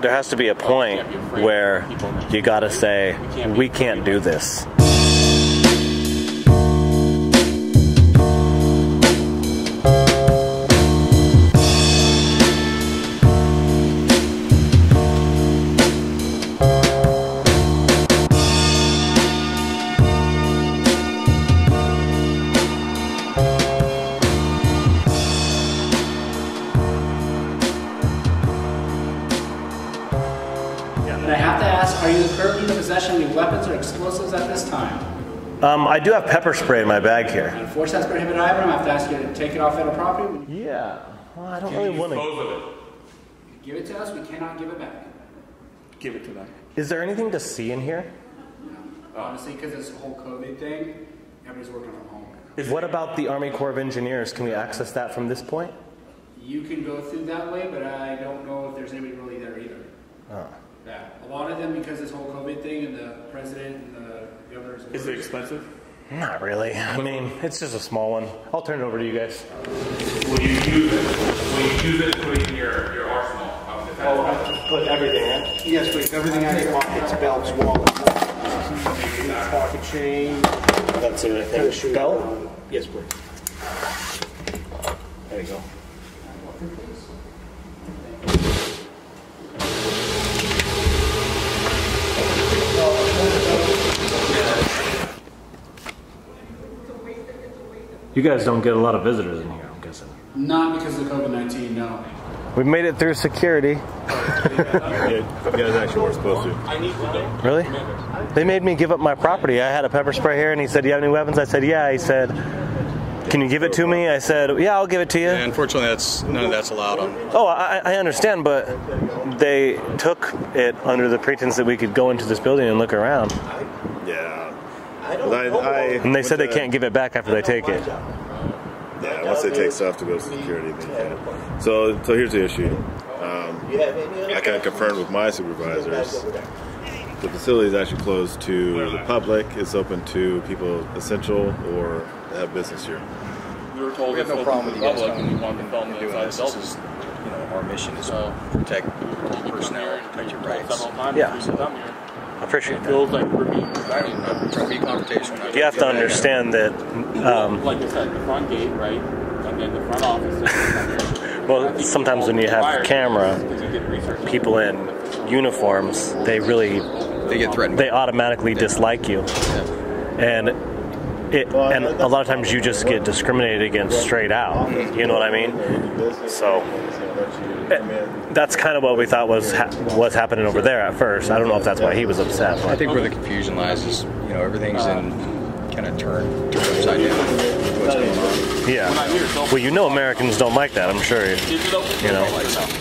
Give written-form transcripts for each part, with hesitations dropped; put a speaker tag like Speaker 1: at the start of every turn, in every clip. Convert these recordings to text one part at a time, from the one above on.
Speaker 1: There has to be a point where you gotta say, we can't do this.
Speaker 2: And I have to ask, are you currently in the possession of any weapons or explosives at this time?
Speaker 1: I do have pepper spray in my bag here.
Speaker 2: And enforce that's prohibited item, I have to ask you to take it off federal property.
Speaker 1: Yeah, well, I don't really want to.
Speaker 2: Give it to us, we cannot give it back.
Speaker 3: Give it to them.
Speaker 1: Is there anything to see in here?
Speaker 2: Honestly, because this whole COVID thing, everybody's working from home.
Speaker 1: What about the Army Corps of Engineers? Can we access that from this point?
Speaker 2: You can go through that way, but I don't know if there's anybody really there either.
Speaker 1: Oh.
Speaker 2: Yeah, a lot of them, because this whole COVID thing and the president and the governor's...
Speaker 3: Is it expensive?
Speaker 1: Not really. I mean, it's just a small one. I'll turn it over to you guys.
Speaker 3: Will you use it? Will you use it to put it in your arsenal?
Speaker 1: Put everything in?
Speaker 4: Yes, please. Everything out of your pockets, belts, wallets, pocket chain.
Speaker 1: That's everything. Belt?
Speaker 4: Yes, please.
Speaker 1: There you go. You guys don't get a lot of visitors in here, I'm guessing.
Speaker 2: Not because of COVID-19, no.
Speaker 1: We made it through security.
Speaker 5: You guys actually weren't supposed to.
Speaker 1: Really? They made me give up my property. I had a pepper spray here, and he said, "Do you have any weapons?" I said, "Yeah." He said, "Can you give it to me?" I said, "Yeah, I'll give it to you."
Speaker 5: Yeah, unfortunately, none of that's allowed on.
Speaker 1: Oh, I understand, but they took it under the pretense that we could go into this building and look around.
Speaker 5: Yeah.
Speaker 1: And they said they can't give it back after they take it.
Speaker 5: Yeah, once they take stuff to go to security, they can. So here's the issue. I kind of confirmed with my supervisors. The facility is actually closed to the public. It's open to people essential or that have business here.
Speaker 3: We were told
Speaker 4: We have no problem with you guys coming.
Speaker 3: and we wanted to film
Speaker 4: doing
Speaker 3: inside
Speaker 4: this.
Speaker 3: the
Speaker 4: This
Speaker 3: building.
Speaker 4: is, our mission is to protect personnel, protect your rights.
Speaker 3: Several times
Speaker 1: Yeah.
Speaker 3: we sit down here.
Speaker 1: I appreciate
Speaker 3: It
Speaker 1: that.
Speaker 3: feels like we're being
Speaker 4: Trying to be confrontational.
Speaker 1: You have to understand that,
Speaker 3: like I said, the front gate, right? And then the front office.
Speaker 1: well, sometimes when you have camera, people in uniforms, they
Speaker 4: get threatened.
Speaker 1: they automatically dislike you. And a lot of times you just get discriminated against straight out. You know what I mean? So that's kind of what we thought was happening over there at first. I don't know if that's why he was upset.
Speaker 4: I think where the confusion lies is, everything's in kind of turned upside down. What's going on?
Speaker 1: Yeah. Well, Americans don't like that. I'm sure.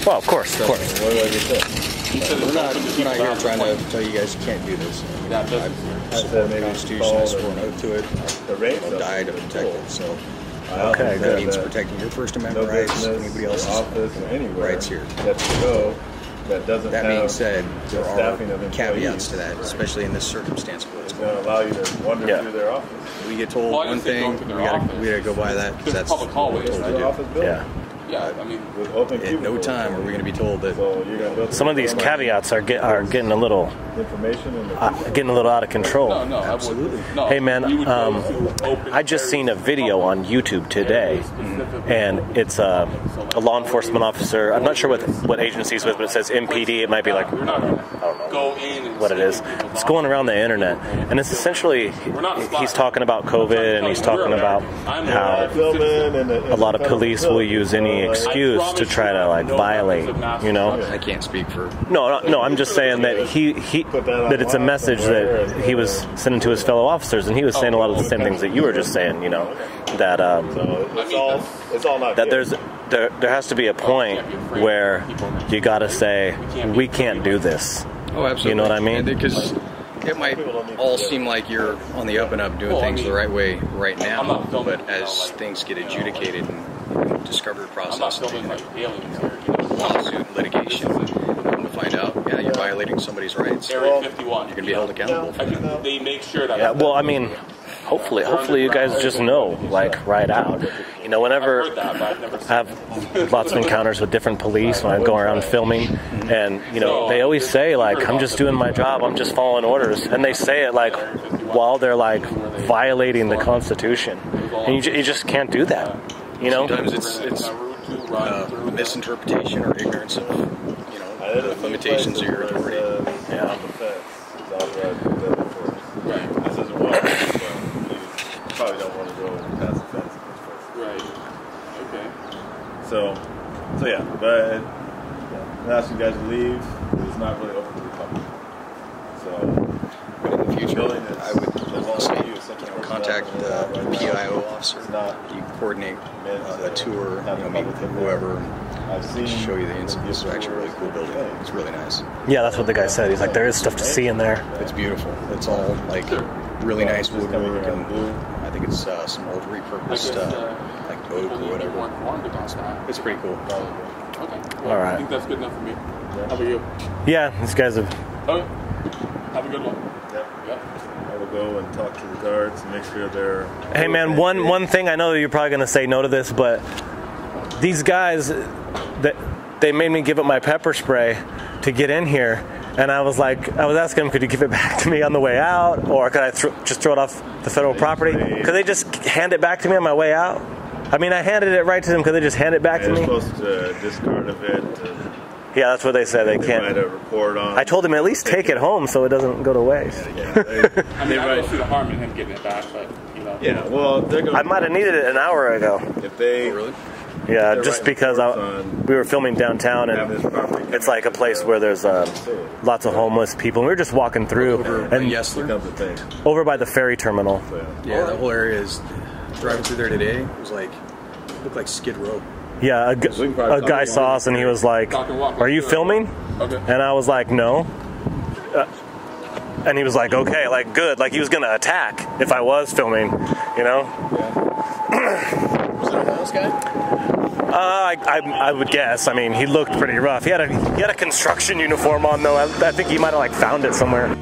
Speaker 1: Well, of course.
Speaker 4: We're not here trying to tell you guys you can't do this. I support the Constitution. I swore an oath to it. I'll die to protect it. So
Speaker 1: Okay,
Speaker 4: that means protecting your First Amendment rights, anybody else's rights here. That being said, there are caveats to that, especially in this circumstance of what's going on.
Speaker 5: Allow you to wander through their office.
Speaker 4: We get told one thing, we gotta go by that, because that's
Speaker 3: public
Speaker 4: what we're
Speaker 3: hallways,
Speaker 4: told to do.
Speaker 1: Yeah.
Speaker 3: Yeah, I mean,
Speaker 4: At no time are we going to be told that.
Speaker 1: Some of these caveats are getting a little out of control.
Speaker 4: Absolutely.
Speaker 1: Hey man, I just seen a video on YouTube today, and it's a law enforcement officer. I'm not sure what agency it's with, but it says MPD. It might be like, I don't know what it is. It's going around the internet, and it's essentially he's talking about COVID, and he's talking about how a lot of police will use any excuse to try to violate.
Speaker 4: I can't speak for.
Speaker 1: No. I'm just saying that that it's a message that he was sending to his fellow officers, and he was saying a lot of the same things that you were just saying. That there has to be a point where you got to say, we can't do this.
Speaker 4: Oh, absolutely.
Speaker 1: You know what I mean?
Speaker 4: Because it might all seem like you're on the up and up doing things the right way right now, but as things get adjudicated and discovery process, lawsuit, litigation, come to find out, you're violating somebody's rights. You're going to be held accountable for that.
Speaker 3: They make sure that.
Speaker 1: Yeah, well, I mean, hopefully you guys just know, like, right out. You know, whenever I have lots of encounters with different police when I go around filming, and, you know, they always say, like, I'm just doing my job, I'm just following orders. And they say it, like, while they're, like, violating the Constitution. And you just can't do that, you know?
Speaker 4: Sometimes it's misinterpretation or ignorance of, you know, the limitations of your authority.
Speaker 1: Yeah.
Speaker 5: Right. This isn't one, you probably don't want to go past the fence.
Speaker 3: Right. Okay.
Speaker 5: So yeah, but I'm asking you guys to leave. It's not really open to the public. So,
Speaker 4: but in the future, I would also contact the PIO officer. You coordinate a tour, you know, meet with whoever. Show you the inside. This is actually a really cool building. It's really nice.
Speaker 1: Yeah, that's what the guy said. He's like, there is stuff to see in there.
Speaker 4: It's beautiful. It's all like really nice woodwork, and I think it's some old repurposed like oak or whatever. It's pretty cool.
Speaker 3: Okay.
Speaker 1: All right.
Speaker 3: I think that's good enough for me. How about you?
Speaker 1: Yeah, these guys have.
Speaker 3: Okay. Have a good one.
Speaker 5: I will go and talk to the guards and make sure they're.
Speaker 1: Hey man, one thing, I know that you're probably gonna say no to this, but these guys, they made me give up my pepper spray to get in here, and I was asking them, could you give it back to me on the way out, or could I just throw it off the federal property? Could they just hand it back to me on my way out? I mean, I handed it right to them. Could they just hand it back to me?
Speaker 5: They're supposed to discard of it.
Speaker 1: Yeah, that's what they said. They can't.
Speaker 5: Write a report on.
Speaker 1: I told them at least take it home so it doesn't go to waste.
Speaker 3: I mean, I don't see the harm in him getting it back, but you know.
Speaker 5: Yeah, well, they're going.
Speaker 1: I might have needed it an hour ago.
Speaker 5: If they.
Speaker 4: Oh, really?
Speaker 1: Yeah, just because we were filming downtown, and it's like a place where there's lots of homeless people. And we were just walking through, over by the ferry terminal.
Speaker 4: Yeah, the whole area is driving through there today. It was like looked like Skid Row.
Speaker 1: Yeah, a guy saw us and he was like, "Are you filming?" And I was like, "No." And he was like, "Okay, like good." Like he was gonna attack if I was filming, you know.
Speaker 4: Was that a homeless guy?
Speaker 1: I would guess. I mean, he looked pretty rough. He had a construction uniform on though. I think he might have like found it somewhere.